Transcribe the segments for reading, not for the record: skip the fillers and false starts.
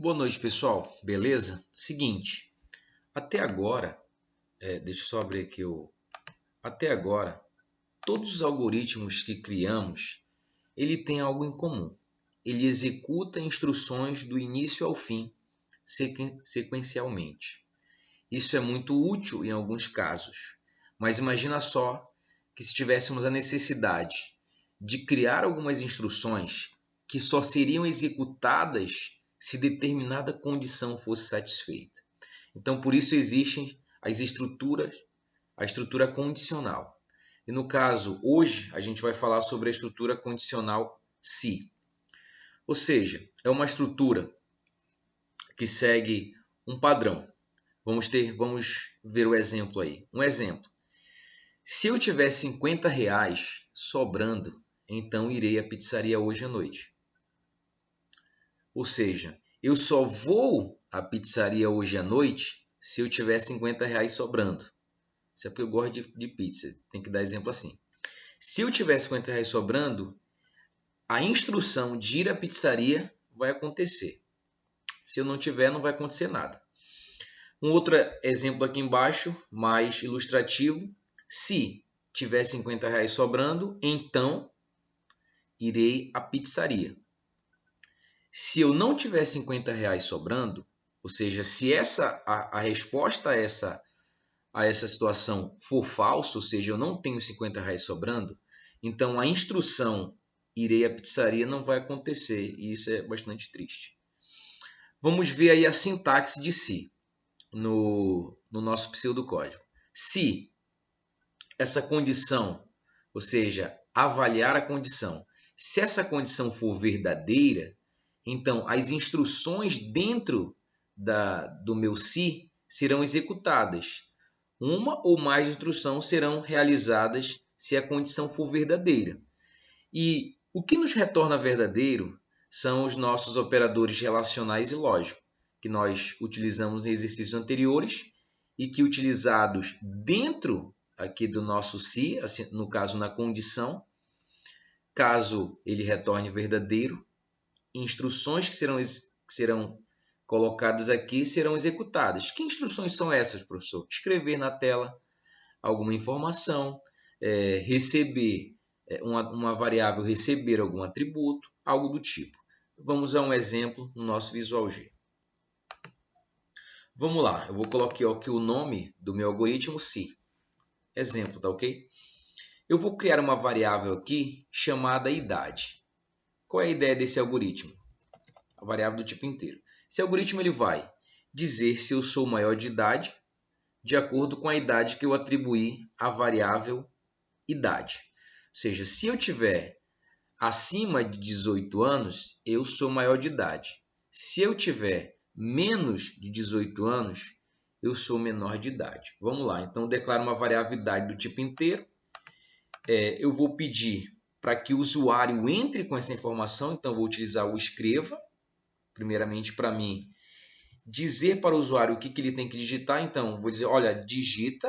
Boa noite, pessoal. Beleza? Seguinte, até agora, deixa eu só abrir aqui Até agora, todos os algoritmos que criamos, ele tem algo em comum. Ele executa instruções do início ao fim, sequencialmente. Isso é muito útil em alguns casos, mas imagina só que se tivéssemos a necessidade de criar algumas instruções que só seriam executadas se determinada condição fosse satisfeita. Então, por isso existem as estruturas, a estrutura condicional. E no caso, hoje, a gente vai falar sobre a estrutura condicional se. Ou seja, é uma estrutura que segue um padrão. Vamos ver o exemplo aí. Um exemplo. Se eu tiver 50 reais sobrando, então irei à pizzaria hoje à noite. Ou seja, eu só vou à pizzaria hoje à noite se eu tiver 50 reais sobrando. Isso é porque eu gosto de pizza. Tem que dar exemplo assim. Se eu tiver 50 reais sobrando, a instrução de ir à pizzaria vai acontecer. Se eu não tiver, não vai acontecer nada. Um outro exemplo aqui embaixo, mais ilustrativo. Se tiver 50 reais sobrando, então irei à pizzaria. Se eu não tiver 50 reais sobrando, ou seja, se a resposta a essa situação for falsa, ou seja, eu não tenho 50 reais sobrando, então a instrução irei à pizzaria não vai acontecer, e isso é bastante triste. Vamos ver aí a sintaxe de se no nosso pseudocódigo. Se essa condição, ou seja, avaliar a condição, se essa condição for verdadeira, então as instruções dentro do meu se serão executadas. Uma ou mais instruções serão realizadas se a condição for verdadeira. E o que nos retorna verdadeiro são os nossos operadores relacionais e lógicos, que nós utilizamos em exercícios anteriores e que utilizados dentro aqui do nosso se, assim, no caso na condição, caso ele retorne verdadeiro, instruções que serão colocadas aqui serão executadas. Que instruções são essas, professor? Escrever na tela alguma informação, receber uma variável, receber algum atributo, algo do tipo. Vamos a um exemplo no nosso Visual G. Vamos lá, eu vou colocar aqui o nome do meu algoritmo se. Exemplo, tá ok? Eu vou criar uma variável aqui chamada idade. Qual é a ideia desse algoritmo? A variável do tipo inteiro. Esse algoritmo ele vai dizer se eu sou maior de idade de acordo com a idade que eu atribuí à variável idade. Ou seja, se eu tiver acima de 18 anos, eu sou maior de idade. Se eu tiver menos de 18 anos, eu sou menor de idade. Vamos lá, então eu declaro uma variável idade do tipo inteiro. Eu vou pedir para que o usuário entre com essa informação, então eu vou utilizar o escreva. Primeiramente, para mim, dizer para o usuário o que ele tem que digitar. Então, vou dizer, olha, digite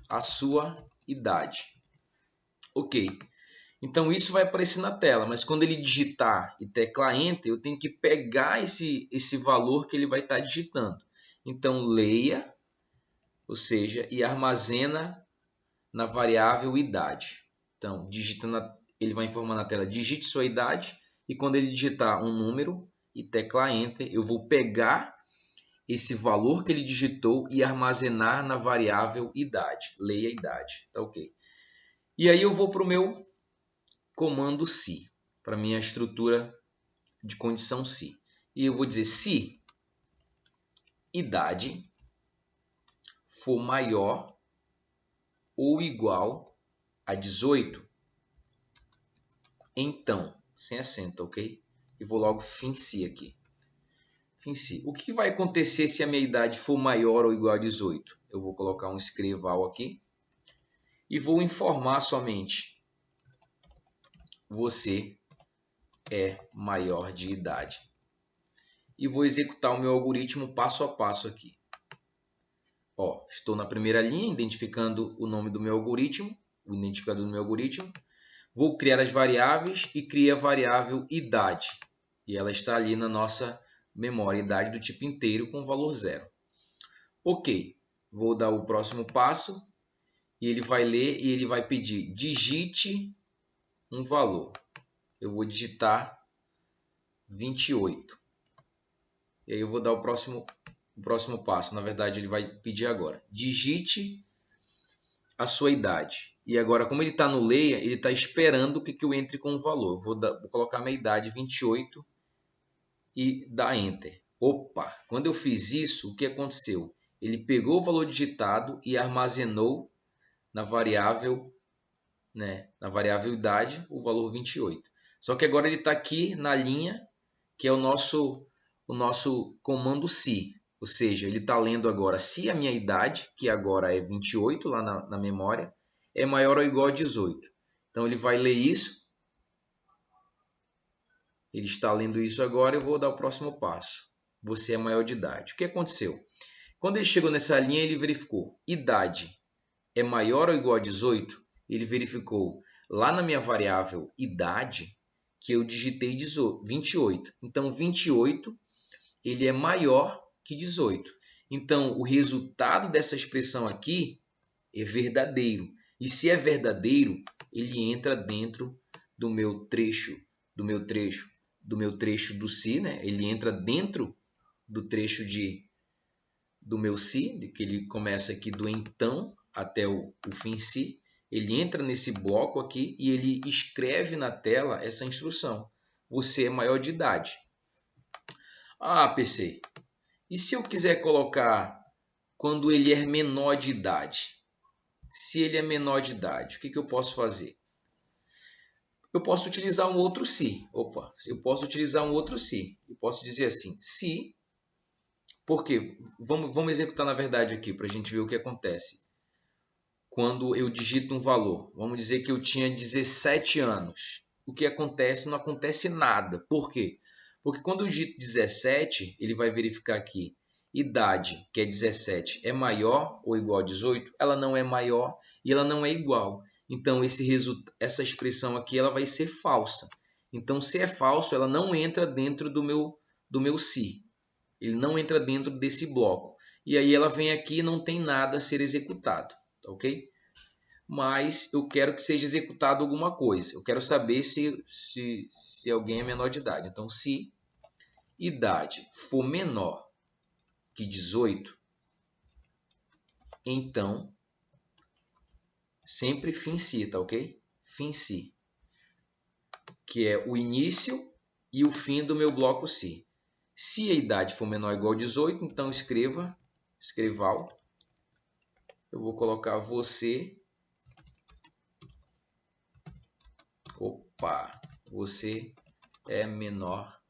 a sua idade. Ok. Então, isso vai aparecer na tela, mas quando ele digitar e teclar Enter, eu tenho que pegar esse valor que ele vai estar digitando. Então, leia, ou seja, e armazena na variável idade. Então, ele vai informar na tela, digite sua idade, e quando ele digitar um número e teclar Enter, eu vou pegar esse valor que ele digitou e armazenar na variável idade. Leia a idade, tá ok? E aí eu vou para o meu comando se, para a minha estrutura de condição se. E eu vou dizer se idade for maior ou igual a 18, então, sem acento, ok? E vou logo fim se aqui. Fim se. O que vai acontecer se a minha idade for maior ou igual a 18? Eu vou colocar um escreval aqui e vou informar somente você é maior de idade. E vou executar o meu algoritmo passo a passo aqui. Ó, estou na primeira linha, identificando o nome do meu algoritmo, o identificador do meu algoritmo. Vou criar as variáveis e criei a variável idade. E ela está ali na nossa memória, idade do tipo inteiro com valor 0. Ok, vou dar o próximo passo e ele vai ler e ele vai pedir digite um valor. Eu vou digitar 28. E aí eu vou dar o próximo passo. Na verdade, ele vai pedir agora. Digite a sua idade. E agora, como ele está no leia, ele está esperando que eu entre com o valor. Eu vou colocar minha idade 28 e dar Enter. Opa! Quando eu fiz isso, o que aconteceu? Ele pegou o valor digitado e armazenou na variável, na variável idade, o valor 28. Só que agora ele está aqui na linha, que é o nosso comando se. Ou seja, ele está lendo agora se a minha idade, que agora é 28 lá na memória, é maior ou igual a 18. Então ele vai ler isso. Ele está lendo isso agora, eu vou dar o próximo passo. Você é maior de idade. O que aconteceu? Quando ele chegou nessa linha, ele verificou idade é maior ou igual a 18. Ele verificou lá na minha variável idade que eu digitei 28. Então 28 ele é maior que 18. Então o resultado dessa expressão aqui é verdadeiro. E se é verdadeiro, ele entra dentro do meu trecho do se, né? Ele entra dentro do trecho do meu se, que ele começa aqui do então até o fim se. Ele entra nesse bloco aqui e ele escreve na tela essa instrução. Você é maior de idade. Ah, PC, e se eu quiser colocar quando ele é menor de idade? Se ele é menor de idade, o que eu posso fazer? Eu posso utilizar um outro se. Eu posso utilizar um outro se. Eu posso dizer assim, se... Por quê? Vamos executar na verdade aqui para a gente ver o que acontece. Quando eu digito um valor, vamos dizer que eu tinha 17 anos. O que acontece? Não acontece nada. Por quê? Porque quando eu digito 17, ele vai verificar aqui. Idade, que é 17, é maior ou igual a 18? Ela não é maior e ela não é igual. Então, essa expressão aqui ela vai ser falsa. Então, se é falso, ela não entra dentro do meu se. Ele não entra dentro desse bloco. E aí ela vem aqui e não tem nada a ser executado. Tá ok? Mas eu quero que seja executado alguma coisa. Eu quero saber se alguém é menor de idade. Então, se idade for menor que 18, então sempre fim se, tá ok? Fim se, que é o início e o fim do meu bloco se. Se a idade for menor ou igual a 18, então escreval. Eu vou colocar você. Você é menor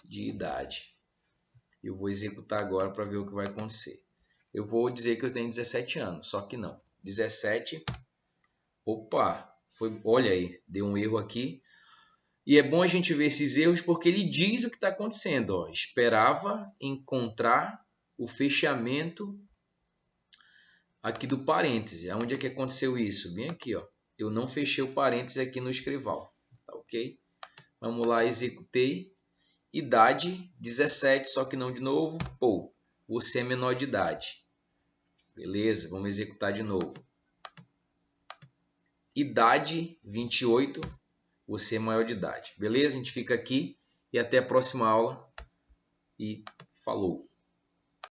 de idade. Eu vou executar agora para ver o que vai acontecer. Eu vou dizer que eu tenho 17 anos, só que não. 17. Olha aí, deu um erro aqui. E é bom a gente ver esses erros porque ele diz o que está acontecendo. Ó. Esperava encontrar o fechamento aqui do parêntese. Onde é que aconteceu isso? Bem aqui, ó. Eu não fechei o parêntese aqui no escrival. Tá ok? Vamos lá, executei. Idade 17, só que não de novo. Você é menor de idade. Beleza, vamos executar de novo. Idade 28, você é maior de idade. Beleza? A gente fica aqui e até a próxima aula. E falou!